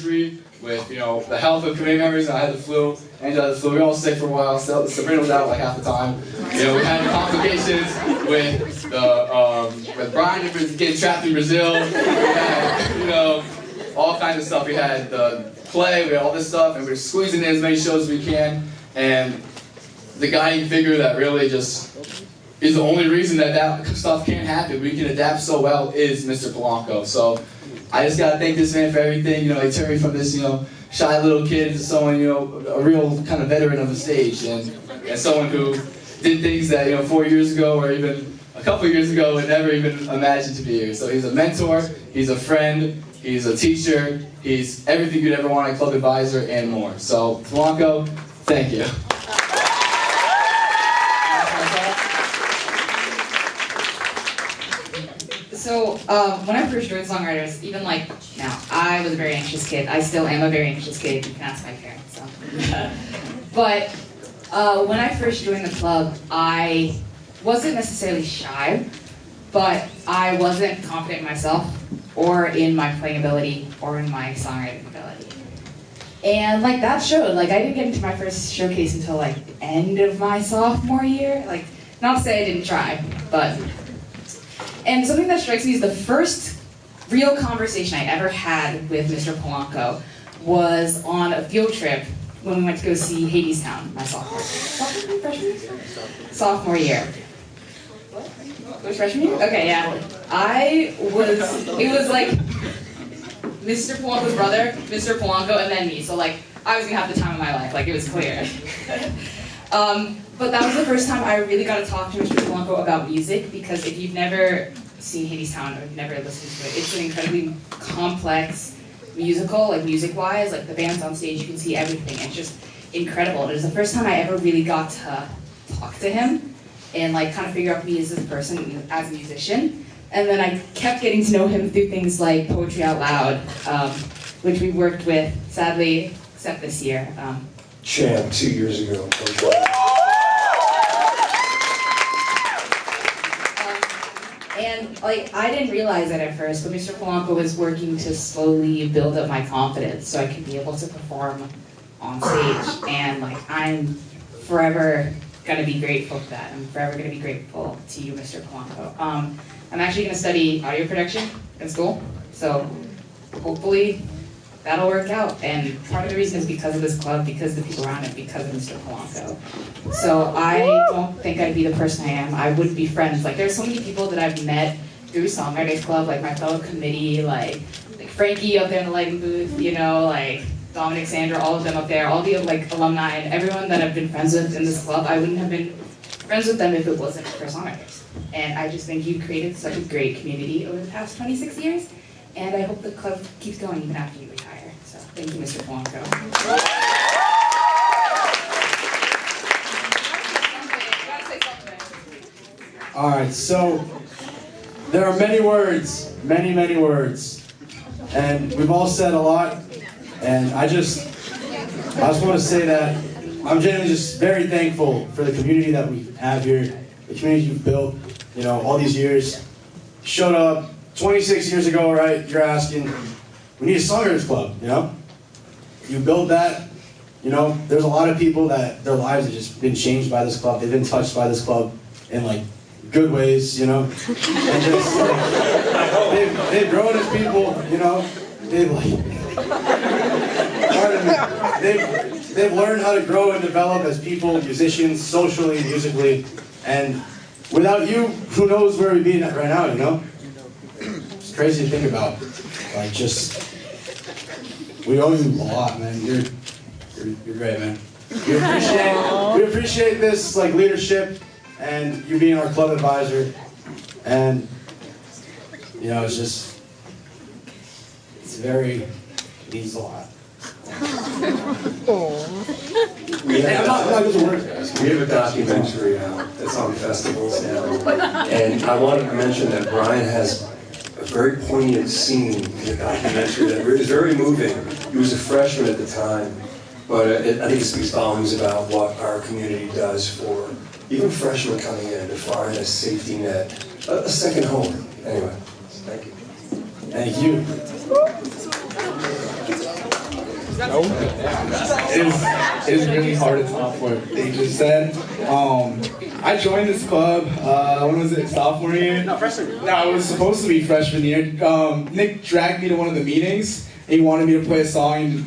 with, the help of committee members. I had the flu, Angela had the flu. We were all sick for a while. So Sabrina was out like half the time. We had complications with Brian getting trapped in Brazil. We had, all kinds of stuff. We had the play, we had all this stuff, and we were squeezing in as many shows as we can. And the guiding figure that really just is the only reason that stuff can't happen, we can adapt so well, is Mr. Polanco. So I just gotta thank this man for everything. He turned me from this, shy little kid to someone, a real kind of veteran of the stage, and someone who did things that, 4 years ago or even a couple years ago would never even imagine to be here. So he's a mentor, he's a friend, he's a teacher, he's everything you'd ever want, a club advisor, and more. So Polanco, thank you. So when I first joined Songwriters, even like now, I was a very anxious kid. I still am a very anxious kid. You can ask my parents. So. But when I first joined the club, I wasn't necessarily shy, but I wasn't confident in myself, or in my playing ability, or in my songwriting ability. And that showed. I didn't get into my first showcase until the end of my sophomore year. Not to say I didn't try, but. And something that strikes me is the first real conversation I ever had with Mr. Polanco was on a field trip when we went to go see Hadestown my sophomore year. What? It was freshman year? Okay, yeah. It was like Mr. Polanco's brother, Mr. Polanco, and then me. So I was gonna have the time of my life. It was clear. But that was the first time I really got to talk to Mr. Polanco about music, because if you've never seen Hadestown or you've never listened to it, it's an incredibly complex musical, music-wise. The bands on stage, you can see everything. It's just incredible. It was the first time I ever really got to talk to him and kind of figure out me as a person, as a musician. And then I kept getting to know him through things like Poetry Out Loud, which we worked with, sadly, except this year. Champ 2 years ago. And I didn't realize it at first, but Mr. Polanco was working to slowly build up my confidence so I could be able to perform on stage. And I'm forever gonna be grateful for that. I'm forever gonna be grateful to you, Mr. Polanco. I'm actually gonna study audio production in school, so hopefully that'll work out. And part of the reason is because of this club, because of the people around it, because of Mr. Polanco. So I don't think I'd be the person I am. I wouldn't be friends. There's so many people that I've met through Songwriters Club, my fellow committee, like Frankie up there in the lighting booth, Dominic, Sandra, all of them up there, all the alumni and everyone that I've been friends with in this club. I wouldn't have been friends with them if it wasn't for Songwriters. And I just think you created such a great community over the past 26 years. And I hope the club keeps going even after you retire. So thank you, Mr. Polanco. All right, so there are many words, many words, and we've all said a lot, and I just want to say that I'm genuinely just very thankful for the community that we have here, the community you've built, all these years. Showed up 26 years ago, right? You're asking, we need a Songwriters Club, You build that, there's a lot of people that their lives have just been changed by this club. They've been touched by this club in good ways, and just they've grown as people, they've learned how to grow and develop as people, musicians, socially, musically, and without you, who knows where we'd be right now, It's crazy to think about. We owe you a lot, man. You're great, man. We appreciate this leadership and you being our club advisor, and it means a lot. We have a documentary out that's on festivals now, and I wanted to mention that Brian has a very poignant scene in the documentary that is very moving. He was a freshman at the time, but I think it speaks volumes about what our community does for even freshmen coming in, to find a safety net, a second home. Anyway, thank you. Thank you. It is really hard to top what they just said. I joined this club, when was it, sophomore year? No, freshman. No, it was supposed to be freshman year. Nick dragged me to one of the meetings, and he wanted me to play a song,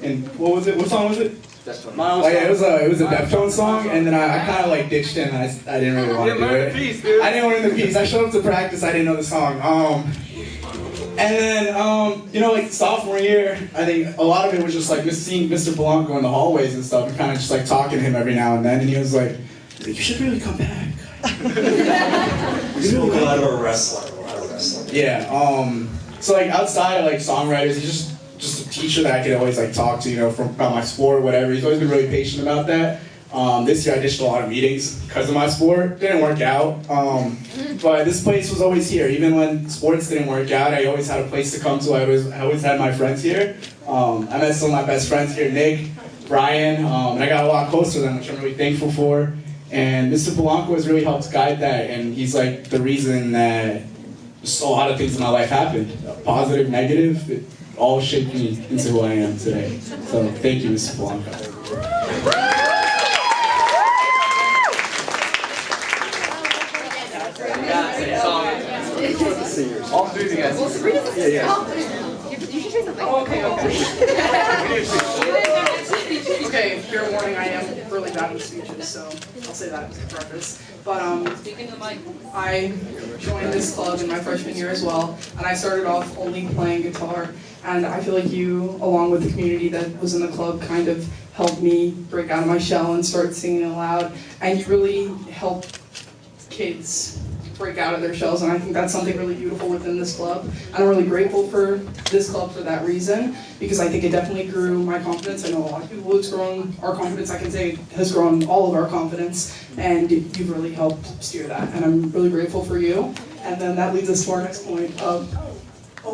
and what was it? What song was it? Oh yeah, it was a Deftones song, and then I kind of like ditched him, and I didn't really want to do it. Piece, dude. I didn't learn the piece. I showed up to practice, I didn't know the song. And then, you know, like sophomore year, I think a lot of it was just like seeing Mr. Polanco in the hallways and stuff, and kind of just like talking to him every now and then, and he was like, you should really come back. We spoke a lot about wrestling. Yeah, so like outside of like Songwriters, he's just a teacher that I could always like talk to, you know, about my sport or whatever. He's always been really patient about that. This year I ditched a lot of meetings because of my sport. Didn't work out. But this place was always here. Even when sports didn't work out, I always had a place to come to. I always had my friends here. I met some of my best friends here, Nick, Brian, and I got a lot closer to them, which I'm really thankful for. And Mr. Polanco has really helped guide that, and he's like the reason that just a lot of things in my life happened. Positive, negative, it all shaped me into who I am today. So thank you, Mr. Polanco. All three together. You should say something. Okay, fair warning, I am really bad with speeches, so I'll say that as a preface. But Speak into the mic. I joined this club in my freshman year as well, and I started off only playing guitar. And I feel like you, along with the community that was in the club, kind of helped me break out of my shell and start singing aloud. And you really helped kids break out of their shells, and I think that's something really beautiful within this club. And I'm really grateful for this club for that reason, because I think it definitely grew my confidence. I know a lot of people, it's grown our confidence. I can say it has grown all of our confidence, and you've really helped steer that, and I'm really grateful for you. And then that leads us to our next point of, we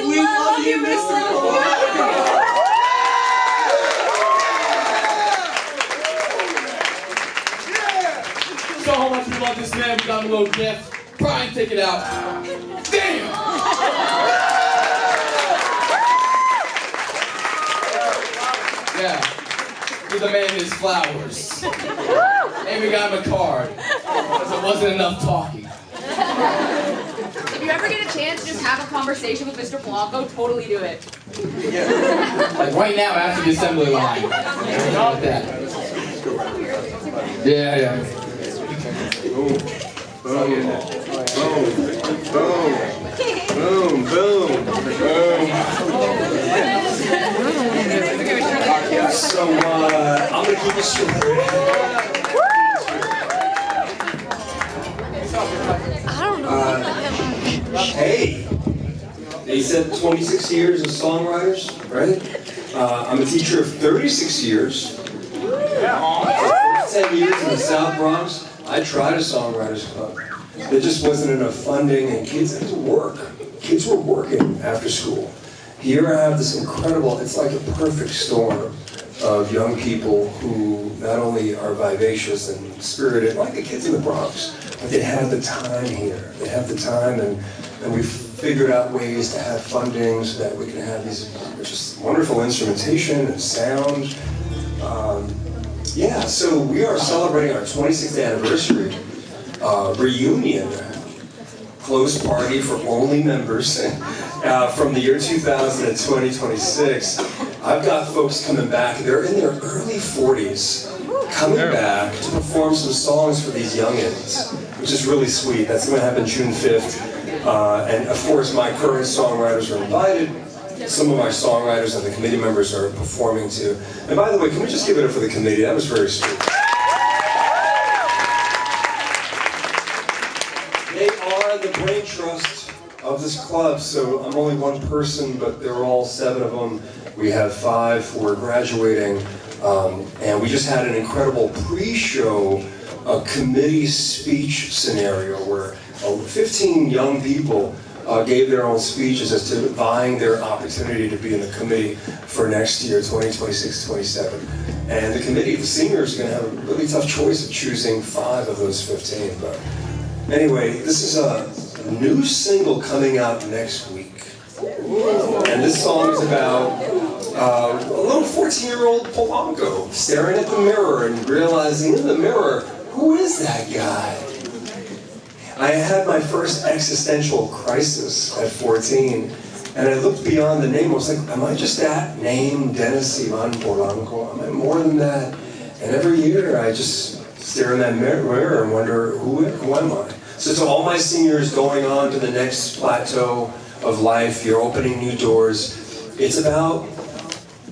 love you, Mr. Polanco. So how much we love this man, we got him a little gift. Brian, take it out. Damn! Yeah, give the man his flowers. And we got him a card, because it wasn't enough talking. If you ever get a chance to just have a conversation with Mr. Polanco, totally do it. Like right now after the assembly line. Not that. Yeah. Boom, boom, boom, boom, boom, boom. So, I'm gonna keep it short. Hey, they said 26 years of Songwriters, right? I'm a teacher of 36 years. For 10 years in the South Bronx. I tried a Songwriters Club. There just wasn't enough funding, and kids had to work. Kids were working after school. Here I have this incredible, it's like a perfect storm of young people who not only are vivacious and spirited, like the kids in the Bronx, but they have the time here. They have the time, and we've figured out ways to have funding so that we can have these just wonderful instrumentation and sound. Yeah, so we are celebrating our 26th anniversary reunion, closed party for only members from the year 2000 to 2026. I've got folks coming back, they're in their early 40s, coming back to perform some songs for these youngins, which is really sweet. That's going to happen June 5th. And of course, my current songwriters are invited. Some of my songwriters and the committee members are performing too. And by the way, can we just give it up for the committee? That was very sweet. They are the brain trust of this club, so I'm only one person, but there are all 7 of them. We have 5 who are graduating, and we just had an incredible pre-show committee speech scenario where 15 young people gave their own speeches as to vying their opportunity to be in the committee for next year, 2026-27. And the committee, the seniors, are going to have a really tough choice of choosing 5 of those 15. But anyway, this is a new single coming out next week. And this song is about a little 14-year-old Polanco staring at the mirror and realizing in the mirror, who is that guy? I had my first existential crisis at 14, and I looked beyond the name. I was like, am I just that name, Dennis Ivan Polanco? Am I more than that? And every year I just stare in that mirror and wonder, who am I? So to all my seniors going on to the next plateau of life, you're opening new doors. It's about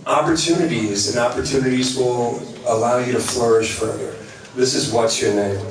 opportunities, and opportunities will allow you to flourish further. This is What's Your Name?